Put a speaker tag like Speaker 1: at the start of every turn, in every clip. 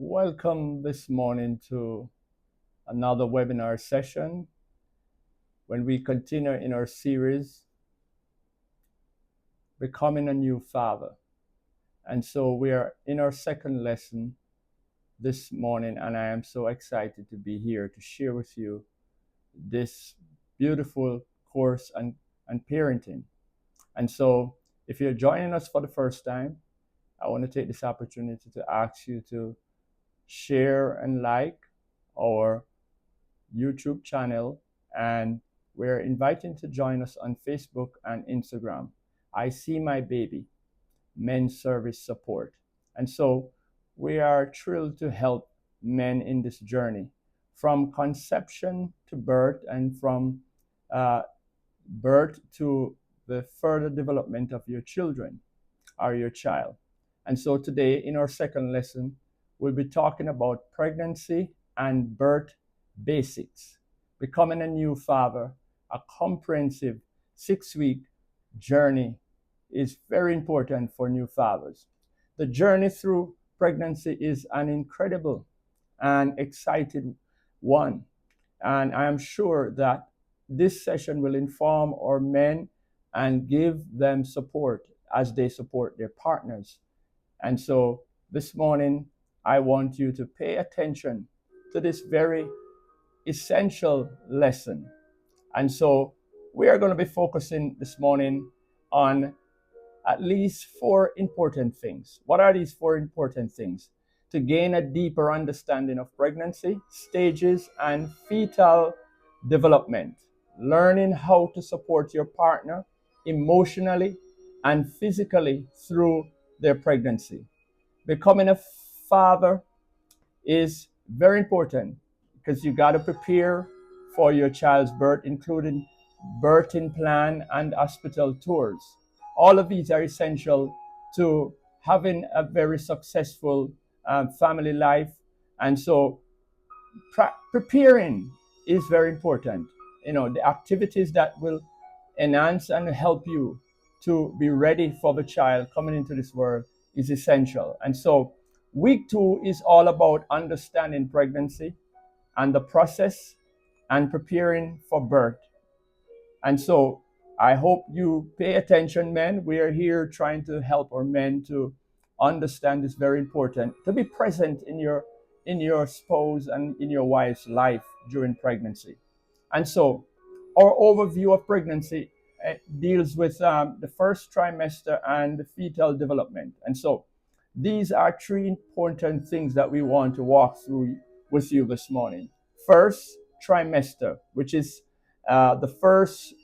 Speaker 1: Welcome this morning to another webinar session when we continue in our series, Becoming a New Father. And so we are in our second lesson this morning, and I am so excited to be here to share with you this beautiful course on parenting. And so if you're joining us for the first time, I want to take this opportunity to ask you to share and like our YouTube channel, and we're inviting to join us on Facebook and Instagram. I See My Baby, Men's Service Support. And so we are thrilled to help men in this journey from conception to birth and from birth to the further development of your children or your child. And so today in our second lesson, we'll be talking about pregnancy and birth basics. Becoming a new father, a comprehensive 6-week journey is very important for new fathers. The journey through pregnancy is an incredible and exciting one. And I am sure that this session will inform our men and give them support as they support their partners. And so this morning, I want you to pay attention to this very essential lesson. And so we are going to be focusing this morning on at least 4 important things. What are these 4 important things? To gain a deeper understanding of pregnancy, stages, and fetal development. Learning how to support your partner emotionally and physically through their pregnancy. Becoming a father is very important because you got to prepare for your child's birth, including birthing plan and hospital tours. All of these are essential to having a very successful family life. And so preparing is very important. You know, the activities that will enhance and help you to be ready for the child coming into this world is essential. And so week 2 is all about understanding pregnancy and the process and preparing for birth. And so I hope you pay attention, men. We are here trying to help our men to understand this very important, to be present in your spouse and in your wife's life during pregnancy. And so our overview of pregnancy deals with the first trimester and the fetal development. And so these are 3 important things that we want to walk through with you this morning. First trimester, which is the first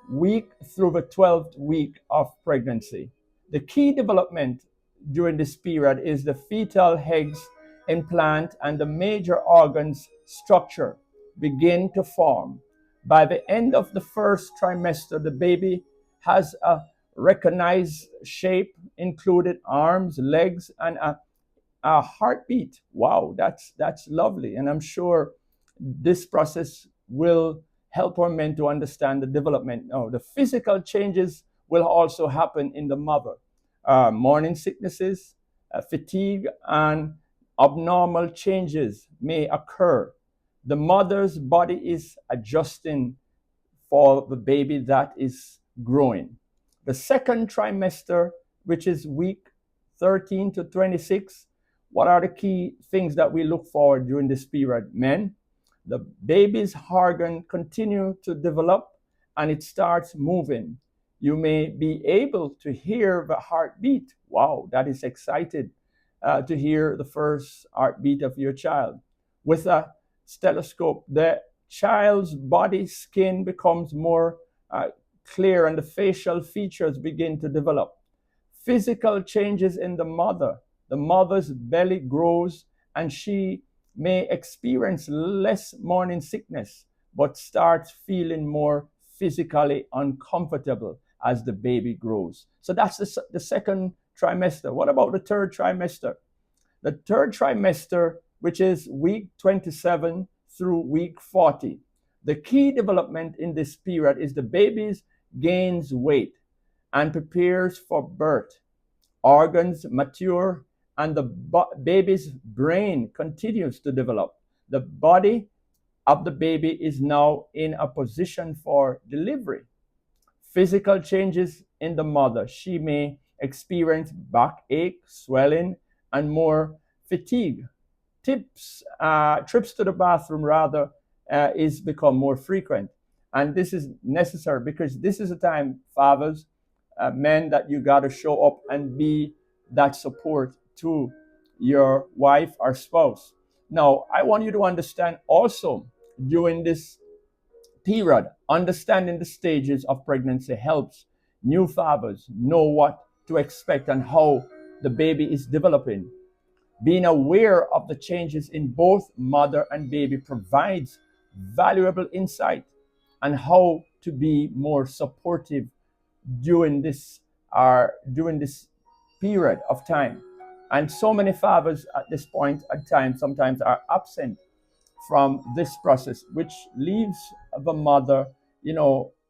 Speaker 1: week through the 12th week of pregnancy. The key development during this period is the fetal eggs implant and the major organs structure begin to form. By the end of the first trimester, the baby has a recognized shape, including arms, legs, and a heartbeat. Wow, that's lovely. And I'm sure this process will help our men to understand the development. Now, the physical changes will also happen in the mother. Morning sicknesses, fatigue, and abnormal changes may occur. The mother's body is adjusting for the baby that is growing. The second trimester, which is week 13 to 26, what are the key things that we look for during this period? Men, the baby's organ continue to develop and it starts moving. You may be able to hear the heartbeat. Wow, that is exciting to hear the first heartbeat of your child. With a stethoscope, the child's body skin becomes more clear and the facial features begin to develop. Physical changes in the mother. The mother's belly grows and she may experience less morning sickness, but starts feeling more physically uncomfortable as the baby grows. So that's the second trimester. What about the third trimester? The third trimester, which is week 27 through week 40. The key development in this period is the baby gains weight and prepares for birth. Organs mature and the baby's brain continues to develop. The body of the baby is now in a position for delivery. Physical changes in the mother. She may experience backache, swelling, and more fatigue. Trips to the bathroom rather is become more frequent, and this is necessary because this is a time, fathers, men, that you got to show up and be that support to your wife or spouse. Now, I want you to understand also during this period, understanding the stages of pregnancy helps new fathers know what to expect and how the baby is developing. Being aware of the changes in both mother and baby provides valuable insight on how to be more supportive during this period of time. And so many fathers at this point at times sometimes are absent from this process, which leaves the mother,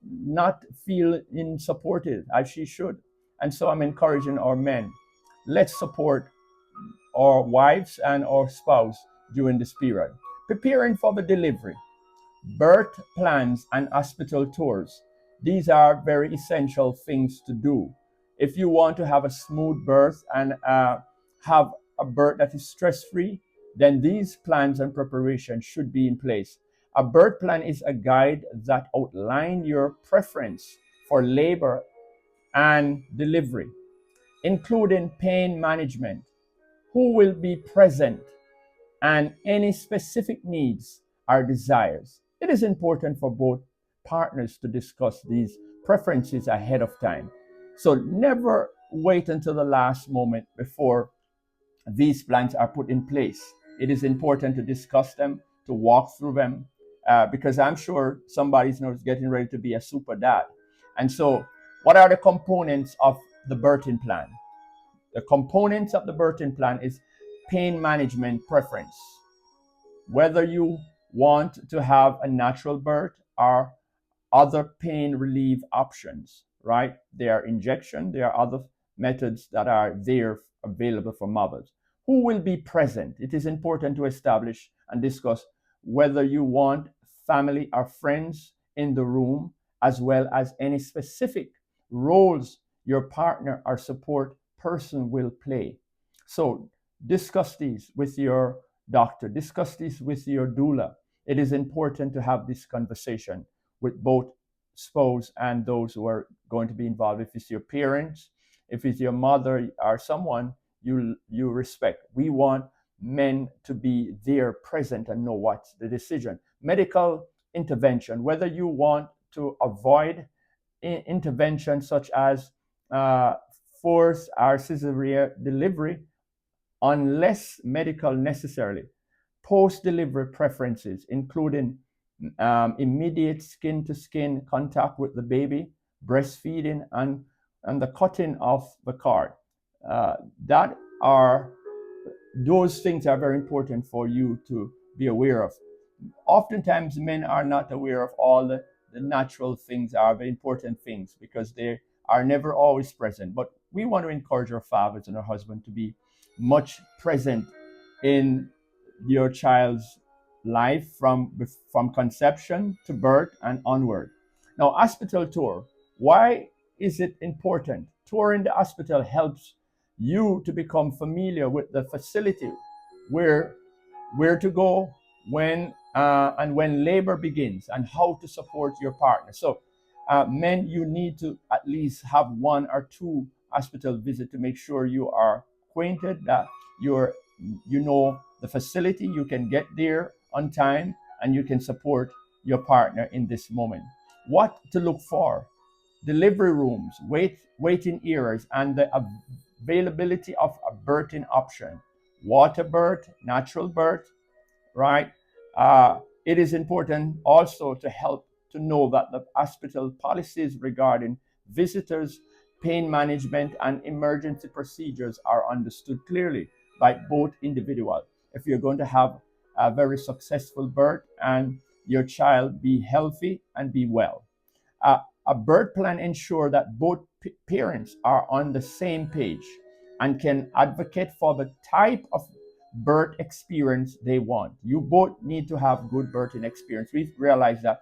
Speaker 1: not feeling supported as she should. And so I'm encouraging our men, let's support our wives and our spouse during this period. Preparing for the delivery, birth plans, and hospital tours. These are very essential things to do. If you want to have a smooth birth and have a birth that is stress free, then these plans and preparation should be in place. A birth plan is a guide that outlines your preference for labor and delivery, including pain management, who will be present, and any specific needs or desires. It is important for both partners to discuss these preferences ahead of time. So never wait until the last moment before these plans are put in place. It is important to discuss them, to walk through them, because I'm sure somebody's getting ready to be a super dad. And so, what are the components of the birthing plan? The components of the birthing plan is pain management preference. Whether you want to have a natural birth or other pain relief options, right? There are injection, there are other methods that are there available for mothers. Who will be present? It is important to establish and discuss whether you want family or friends in the room, as well as any specific roles your partner or support person will play. So discuss these with your doctor, discuss these with your doula. It is important to have this conversation with both spouse and those who are going to be involved. If it's your parents, if it's your mother or someone you respect. We want men to be there present and know what's the decision. Medical intervention, whether you want to avoid intervention such as forced or cesarean delivery unless medical necessarily. Post-delivery preferences, including immediate skin-to-skin contact with the baby, breastfeeding, and the cutting of the cord. That are those things are very important for you to be aware of. Oftentimes, men are not aware of all the natural things are the important things because they are never always present. But we want to encourage our fathers and our husbands to be much present in your child's life from conception to birth and onward. Now, hospital tour. Why is it important? Touring the hospital helps you to become familiar with the facility, where to go, when labor begins, and how to support your partner. So, men, you need to at least have one or two hospital visits to make sure you are acquainted, that you know the facility, you can get there on time, and you can support your partner in this moment. What to look for? Delivery rooms, waiting areas, and the availability of a birthing option. Water birth, natural birth, right? It is important also to help to know that the hospital policies regarding visitors, pain management, and emergency procedures are understood clearly by both individuals. If you're going to have a very successful birth and your child be healthy and be well. A birth plan ensures that both parents are on the same page. and can advocate for the type of birth experience they want. You both need to have good birthing experience. We've realized that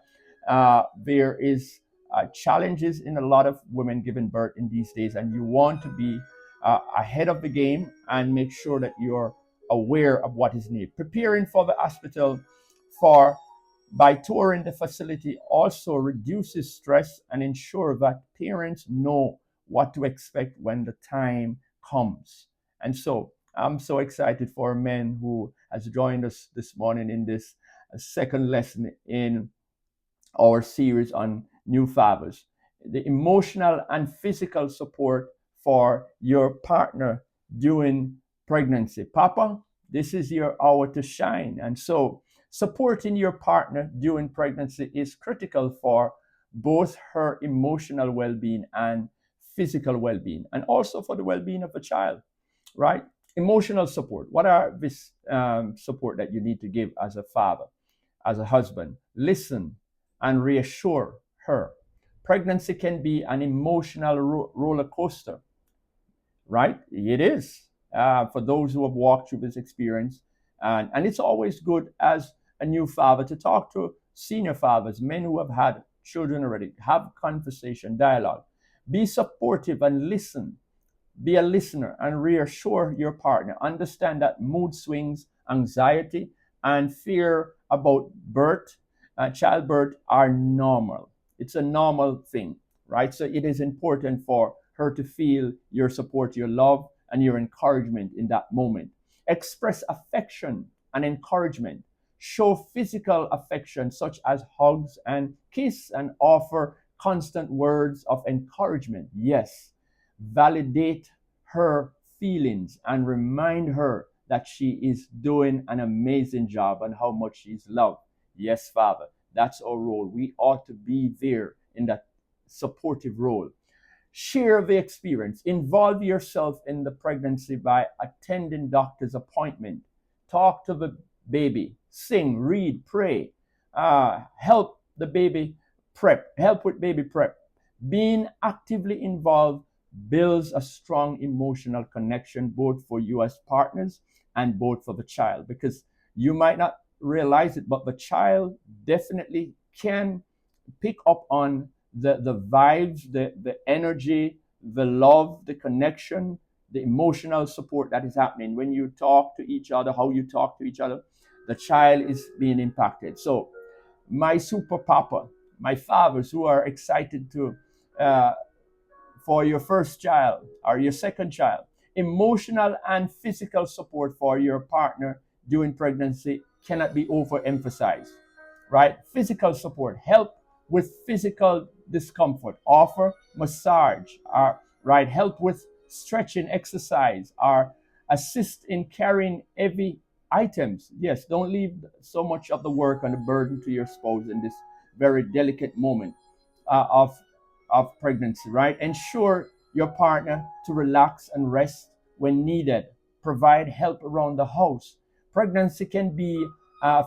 Speaker 1: there is challenges in a lot of women giving birth in these days, and you want to be ahead of the game and make sure that you're aware of what is needed. Preparing for the hospital for by touring the facility also reduces stress and ensure that parents know what to expect when the time comes. And so I'm so excited for men who has joined us this morning in this second lesson in our series on new fathers. The emotional and physical support for your partner during pregnancy. Papa, this is your hour to shine. And so supporting your partner during pregnancy is critical for both her emotional well-being and physical well-being, and also for the well-being of the child, right? Emotional support. What are this support that you need to give as a father, as a husband? Listen and reassure her. Pregnancy can be an emotional roller coaster, right? It is for those who have walked through this experience. And it's always good as a new father to talk to senior fathers, men who have had children already, have conversation, dialogue. Be supportive and listen. Be a listener and reassure your partner. Understand that mood swings, anxiety, and fear about birth, childbirth are normal. It's a normal thing, right? So it is important for her to feel your support, your love, and your encouragement in that moment. Express affection and encouragement. Show physical affection, such as hugs and kiss, and offer constant words of encouragement. Yes, validate her feelings and remind her that she is doing an amazing job and how much she's loved. Yes, Father, that's our role. We ought to be there in that supportive role. Share the experience. Involve yourself in the pregnancy by attending doctor's appointment. Talk to the baby. Sing, read, pray. Help the baby prep. Help with baby prep. Being actively involved builds a strong emotional connection both for you as partners and both for the child, because you might not realize it, but the child definitely can pick up on the vibes, the energy, the love, the connection, the emotional support that is happening when you talk to each other, how you talk to each other. The child is being impacted. So my super papa, my fathers who are excited to for your first child or your second child, emotional and physical support for your partner during pregnancy cannot be overemphasized, right? Physical support, help with physical discomfort, offer massage, or right, help with stretching exercise, or assist in carrying heavy items. Yes, don't leave so much of the work and the burden to your spouse in this very delicate moment of pregnancy, right? Ensure your partner to relax and rest when needed. Provide help around the house. Pregnancy can be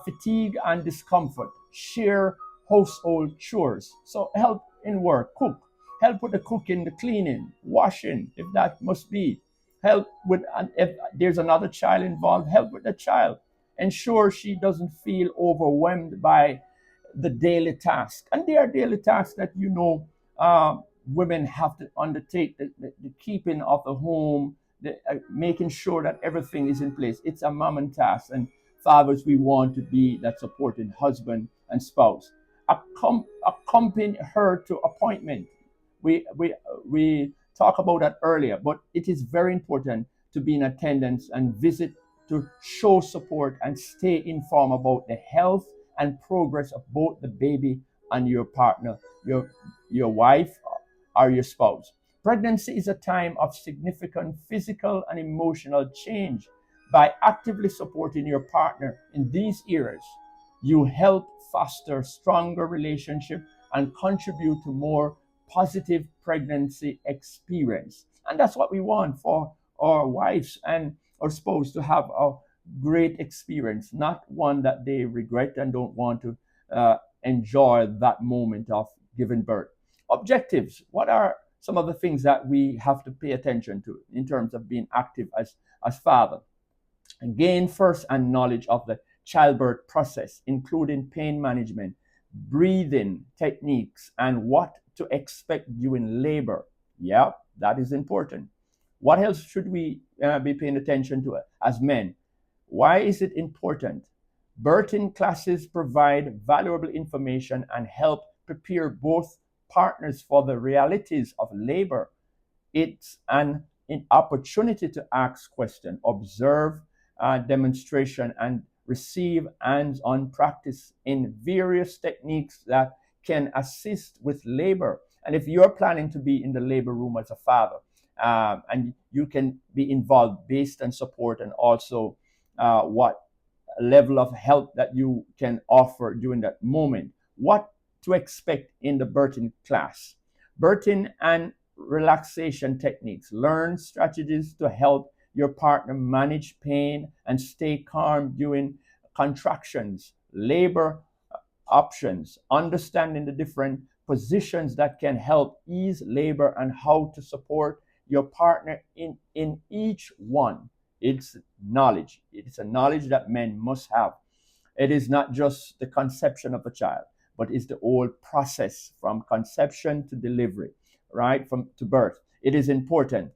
Speaker 1: fatigue and discomfort. Share household chores. So help in work, cook. Help with the cooking, the cleaning, washing, if that must be. Help with, if there's another child involved, help with the child. Ensure she doesn't feel overwhelmed by the daily task. And there are daily tasks that uh, women have to undertake, the keeping of the home, making sure that everything is in place. It's a mom and task. And fathers, we want to be that supporting husband and spouse. Accompany her to appointment. We talked about that earlier, but it is very important to be in attendance and visit to show support and stay informed about the health and progress of both the baby and your partner, your wife or your spouse. Pregnancy is a time of significant physical and emotional change. By actively supporting your partner in these areas, you help foster stronger relationship and contribute to more positive pregnancy experience. And that's what we want for our wives and our spouse, to have a great experience, not one that they regret and don't want to enjoy that moment of giving birth. Objectives. What are some of the things that we have to pay attention to in terms of being active as father. Gain first-hand knowledge of the childbirth process, including pain management, breathing techniques, and what to expect during labor. Yeah, that is important. What else should we be paying attention to as men? Why is it important? Birthing classes provide valuable information and help prepare both partners for the realities of labor. It's an opportunity to ask questions, observe demonstration, and receive hands-on practice in various techniques that can assist with labor. And if you're planning to be in the labor room as a father, and you can be involved based on support and also what level of help that you can offer during that moment. What to expect in the birthing class. Birthing and relaxation techniques. Learn strategies to help your partner manage pain and stay calm during contractions. Labor options. Understanding the different positions that can help ease labor and how to support your partner in each one. It's knowledge. It's a knowledge that men must have. It is not just the conception of a child, but it's the whole process from conception to delivery, right? From to birth. It is important.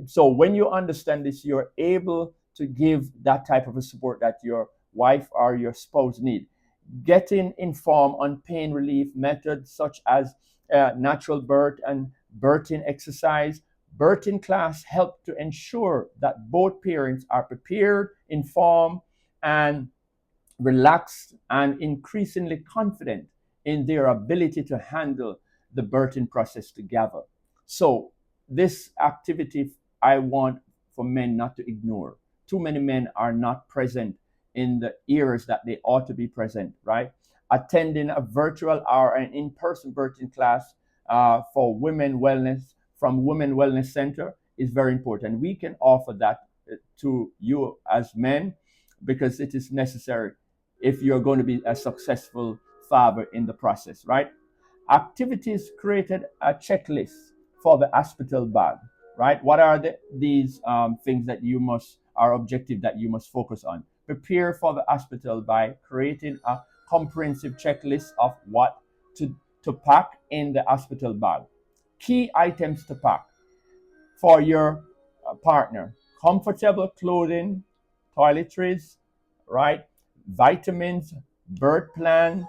Speaker 1: So when you understand this, you're able to give that type of a support that your wife or your spouse need. Getting informed on pain relief methods such as natural birth and birthing exercise. Birthing class help to ensure that both parents are prepared, informed, and relaxed and increasingly confident in their ability to handle the birthing process together. So, this activity I want for men not to ignore. Too many men are not present in the areas that they ought to be present, right? Attending a virtual or an in person birthing class for women wellness from Women Wellness Center is very important. We can offer that to you as men because it is necessary if you're going to be a successful father in the process, right? Activities created a checklist for the hospital bag, right? What are these things that you must, are objective that you must focus on? Prepare for the hospital by creating a comprehensive checklist of what to pack in the hospital bag. Key items to pack for your partner: comfortable clothing, toiletries, right? Vitamins, birth plan,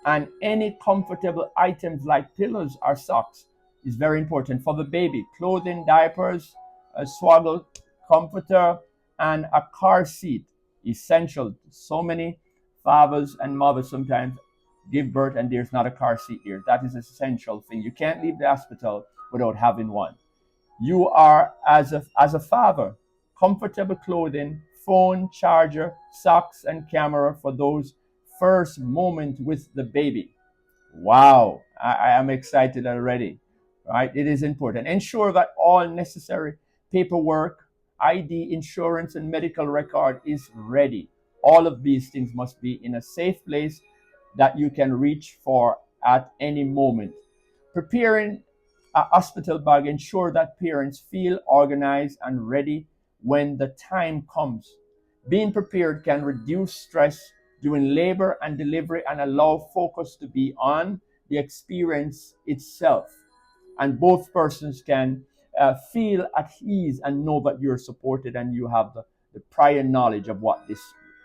Speaker 1: and any comfortable items like pillows or socks is very important for the baby. Clothing, diapers, a swaddle comforter, and a car seat essential. So many fathers and mothers sometimes give birth and there's not a car seat here. That is an essential thing. You can't leave the hospital without having one. You are, as a father, comfortable clothing, phone, charger, socks, and camera for those first moment with the baby. Wow, I am excited already. Right? It is important. Ensure that all necessary paperwork, ID, insurance, and medical record is ready. All of these things must be in a safe place that you can reach for at any moment. Preparing a hospital bag ensure that parents feel organized and ready when the time comes. Being prepared can reduce stress during labor and delivery and allow focus to be on the experience itself. And both persons can feel at ease and know that you're supported and you have the prior knowledge of what this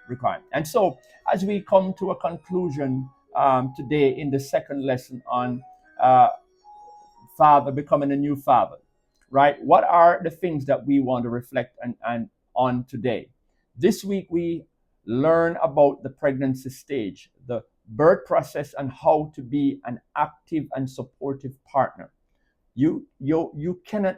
Speaker 1: requires. And so, as we come to a conclusion today in the second lesson on uh, father becoming a new father, right? What are the things that we want to reflect and on today? This week we learn about the pregnancy stage, the birth process, and how to be an active and supportive partner. You cannot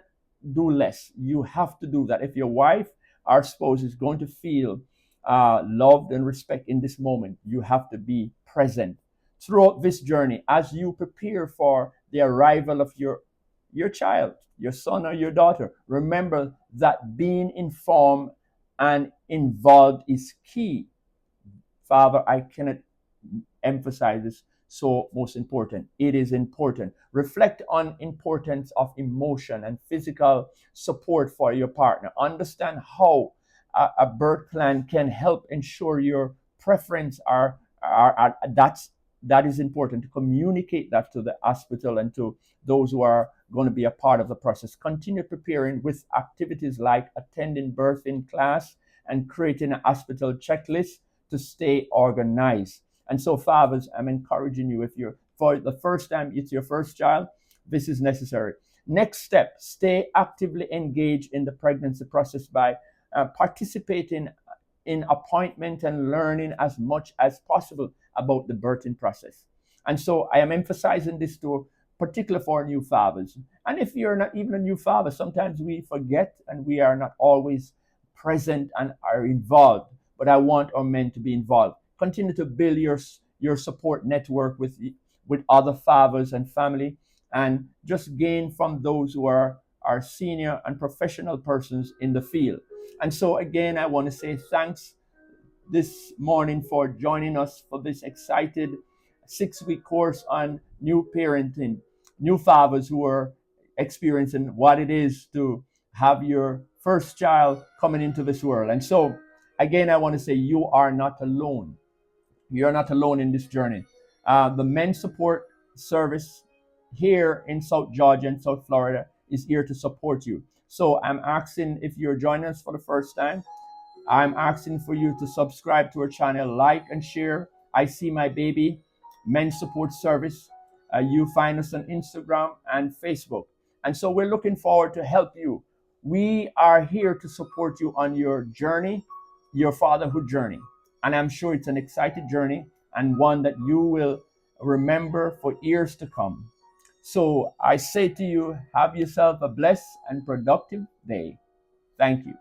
Speaker 1: do less. You have to do that. If your wife or spouse is going to feel loved and respect in this moment, you have to be present throughout this journey as you prepare for the arrival of your child, your son or your daughter. Remember that being informed and involved is key. Father, I cannot emphasize this so most important. It is important. Reflect on importance of emotion and physical support for your partner. Understand how a birth plan can help ensure your preference are that is important to communicate that to the hospital and to those who are going to be a part of the process. Continue preparing with activities like attending birthing class and creating a hospital checklist to stay organized. And so, fathers, I'm encouraging you, if you're for the first time, it's your first child, this is necessary. Next step, stay actively engaged in the pregnancy process by participating in appointment and learning as much as possible about the birthing process. And so I am emphasizing this to particular for new fathers. And if you're not even a new father, sometimes we forget and we are not always present and are involved. But I want our men to be involved. Continue to build your support network with other fathers and family, and just gain from those who are senior and professional persons in the field. And so again, I want to say thanks this morning for joining us for this excited 6-week course on new parenting, new fathers who are experiencing what it is to have your first child coming into this world. And so, again, I want to say you are not alone. You're not alone in this journey. The men's support service here in South Georgia and South Florida is here to support you. So I'm asking, if you're joining us for the first time, I'm asking for you to subscribe to our channel, like and share. I See My Baby Men's Support Service. You find us on Instagram and Facebook. And so we're looking forward to help you. We are here to support you on your journey, your fatherhood journey. And I'm sure it's an exciting journey and one that you will remember for years to come. So I say to you, have yourself a blessed and productive day. Thank you.